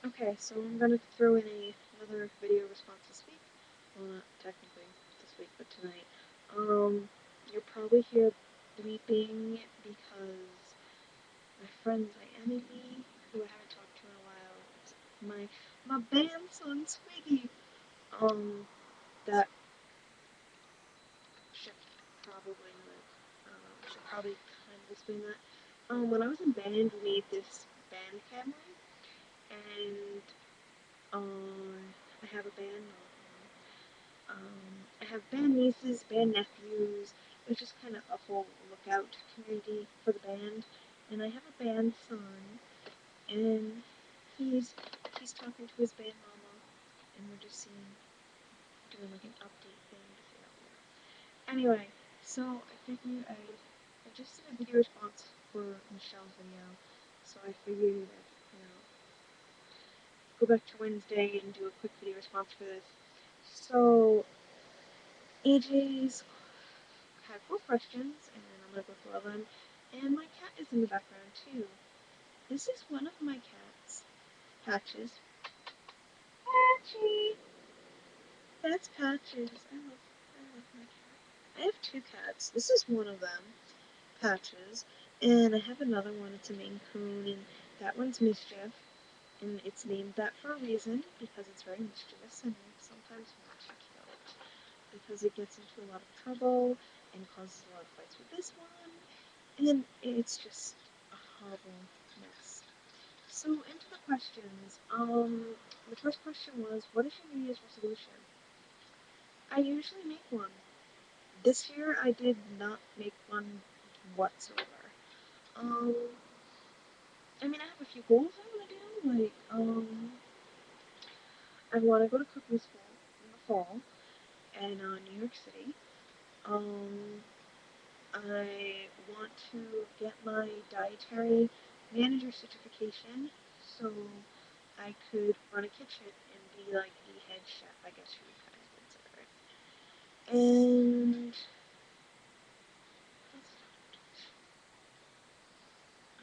Okay, so I'm gonna throw in another video response this week. Well, not technically this week, but tonight. You'll probably hear bleeping because my friend Miami, who I haven't talked to in a while, my band son Swiggy. That should probably should probably kind of explain that. When I was in band, we made this band family, and I have a band. I have band nieces, band nephews. It's just kind of a whole lookout community for the band. And I have a band son, and he's he's talking to his band mama, and we're just doing like an update thing to see how we are. Anyway, so I figured I just did a video response for Michelle's video, so I figured I'd go back to Wednesday and do a quick video response for this. So AJ's had 4 questions, and I'm gonna go through all of them. And my cat is in the background too. This is one of my cats, Patches. Patchy, that's Patches. I love my cat. I have 2 cats. This is one of them, Patches, and I have another one. It's a Maine Coon, and that one's Mischief. And it's named that for a reason because it's very mischievous and sometimes not so cute because it gets into a lot of trouble and causes a lot of fights with this one. And it's just a horrible mess. So into the questions. The first question was, what is your New Year's resolution? I usually make one. This year I did not make one whatsoever. Um, I mean I have a few goals I want to do. I want to go to cooking school in the fall in New York City. Um, I want to get my dietary manager certification so I could run a kitchen and be like the head chef, I guess you would kind of consider it. And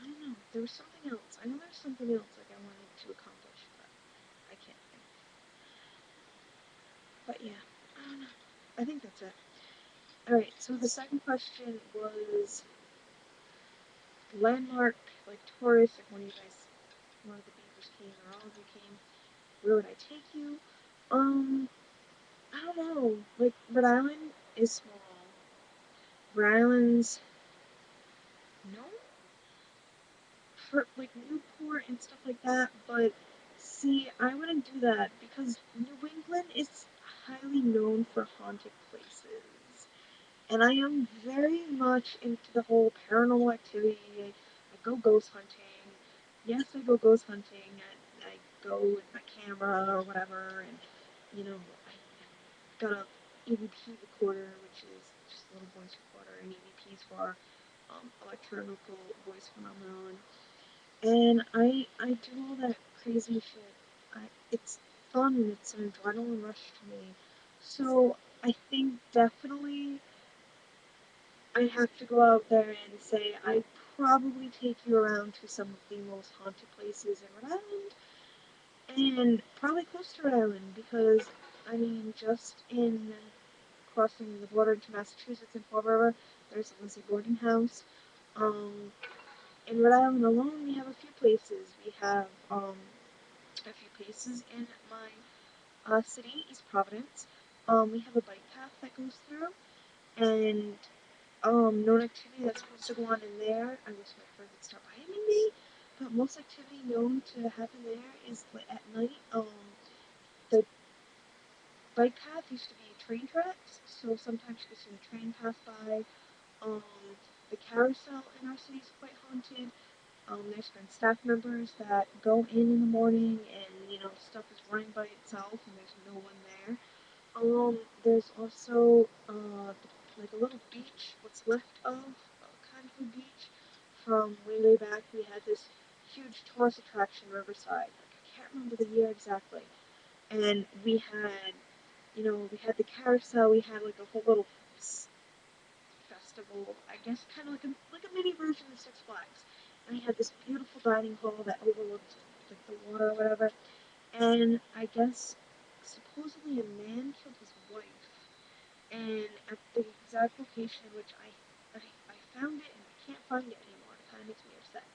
I don't know. There was something else. I know there was something else like I wanted to accomplish, but I can't think. But yeah, I don't know. I think that's it. All right. So the second question was landmark, like tourists, like one of the beavers came or all of you came. Where would I take you? Um, I don't know. Like Rhode Island is small. Rhode Island's known for like Newport and stuff like that, but see, I wouldn't do that because New England is highly known for haunted places. And I am very much into the whole paranormal activity. I go ghost hunting. Yes, I go ghost hunting. I go with my camera or whatever, and I got a EVP recorder, which is just a little voice recorder, and EVPs for electronic voice phenomenon. And I do all that crazy shit. It's fun. It's an adrenaline rush to me. So I think definitely I have to go out there and say I'd probably take you around to some of the most haunted places in Rhode Island, and probably close to Rhode Island because I mean, just in crossing the border into Massachusetts and Fall River, there's the Lizzie Borden House. Um, in Rhode Island alone, we have a few places. We have a few places in my city, East Providence. We have a bike path that goes through, and known activity that's supposed to go on in there. I wish my friend would stop buying me, but most activity known to happen there is like at night. The bike path used to be train tracks, so sometimes you could see the train pass by. Um, the carousel in our city is quite haunted. There's been staff members that go in the morning and stuff is running by itself and there's no one there. There's also like a little beach, what's left of kind of a beach from way back. We had this huge tourist attraction, Riverside. Like, I can't remember the year exactly. And we had the carousel. We had like a whole little festival, I guess, kind of like a mini version of Six Flags. And we had this beautiful dining hall that overlooked like the water or whatever. And I guess supposedly a man killed his wife. And at the exact location in which I found it and I can't find it anymore, it kind of makes me upset.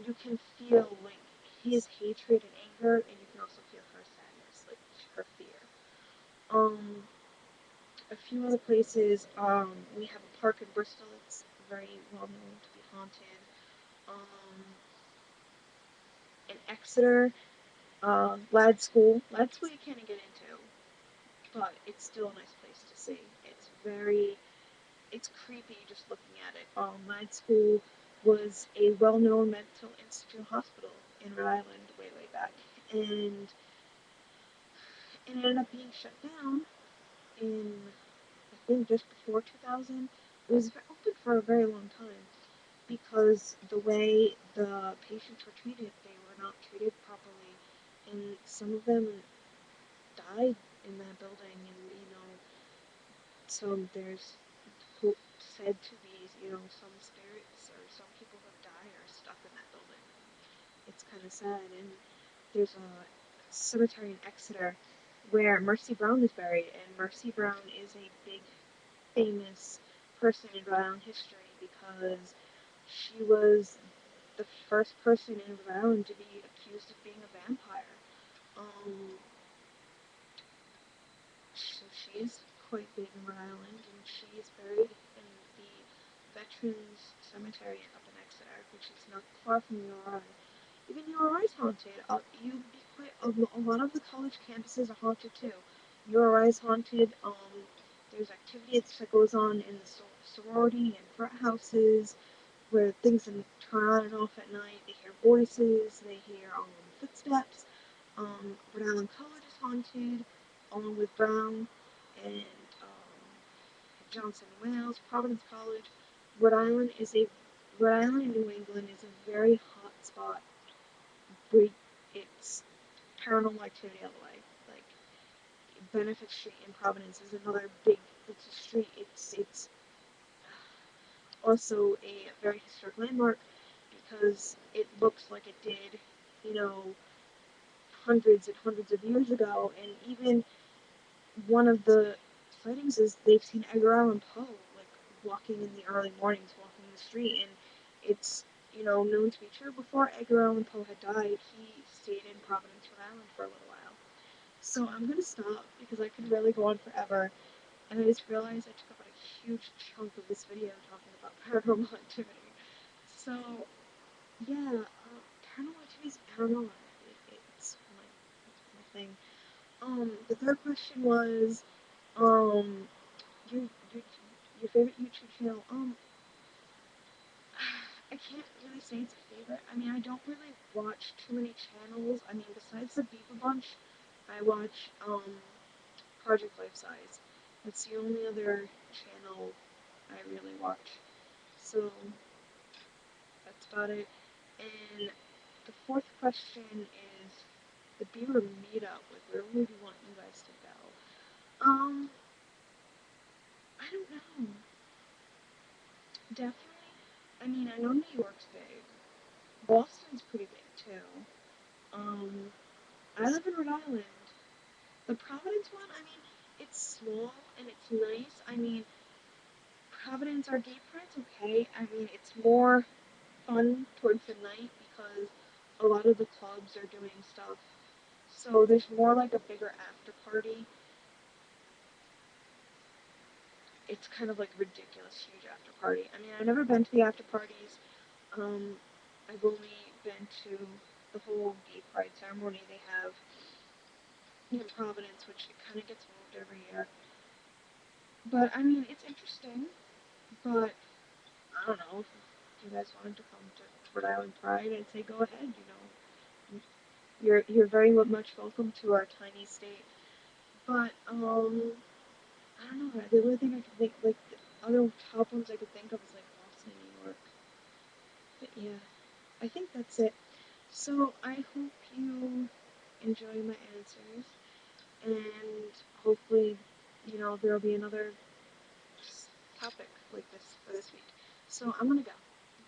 You can feel like his hatred and anger, and you can also feel her sadness, like her fear. Um, a few other places. We have a park in Bristol. It's very well known to be haunted. Um, in Exeter, Lad School. Lad School you can't get into, but it's still a nice place to see. It's creepy just looking at it. Lad School was a well-known mental institute hospital in Rhode Island way back, and it ended up being shut down in I think just before 2000. It was open for a very long time because the way the patients were treated, they were not treated properly, and some of them died in that building. And so there's said to be some spirits or some people who have died are stuck in that building. It's kind of sad. And there's a cemetery in Exeter where Mercy Brown is buried, and Mercy Brown is a big famous person in Rhode Island history because she was the first person in Rhode Island to be accused of being a vampire. Um, so she is quite big in Rhode Island, and she is buried in the Veterans Cemetery up in Exeter, which is not far from URI. Even URI is haunted. You'd be quite a lot of the college campuses are haunted too. URI is haunted. There's activity that goes on in the sorority and frat houses where things turn on and off at night. They hear voices. They hear footsteps. Rhode Island College is haunted, along with Brown and Johnson Wales, Providence College. Rhode Island is a Rhode Island in New England is a very hot spot. It's paranormal activity all the way. Like Benefit Street in Providence is another big. It's a street. It's also a very historic landmark because it looks like it did, you know, hundreds and hundreds of years ago. And even one of the sightings is they've seen Edgar Allan Poe like walking in the early mornings, walking the street, and it's known to be true. Before Edgar Allan Poe had died, he stayed in Providence, Rhode Island for a little while. So I'm gonna stop because I could really go on forever. And I just realized I took up a huge chunk of this video talking about paranormal activity. So yeah, paranormal activities. I don't know. It's my thing. The third question was, um, your your your favorite YouTube channel. I can't really say it's a favorite. I mean, I don't really watch too many channels. I mean, besides the Beaver Bunch, I watch Project Life Size. That's the only other channel I really watch. So that's about it. And the fourth question is the Beaver meetup. Like, where would you want you guys to go? I don't know. Definitely. I mean, I know New York's big. Boston's pretty big too. Um, I live in Rhode Island. The Providence one, I mean, it's small and it's nice. I mean, Providence, our gay pride's okay. I mean, it's more fun towards the night because a lot of the clubs are doing stuff. So there's more like a bigger after party. It's kind of like ridiculous huge after party. I mean, I've never been to the after parties. Um, I've only been to the whole gay pride ceremony they have in Providence, which it kind of gets moved every year. But I mean, it's interesting. But I don't know if you guys wanted to come to Rhode Island Pride, I'd say go ahead. You're very much welcome to our tiny state. But I don't know. The only thing I could think, like the other top ones I could think of is like Boston, New York. But yeah, I think that's it. So I hope you enjoy my answers, and hopefully, there'll be another topic like this for this week. So I'm gonna go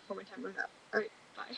before my time runs out. All right, bye.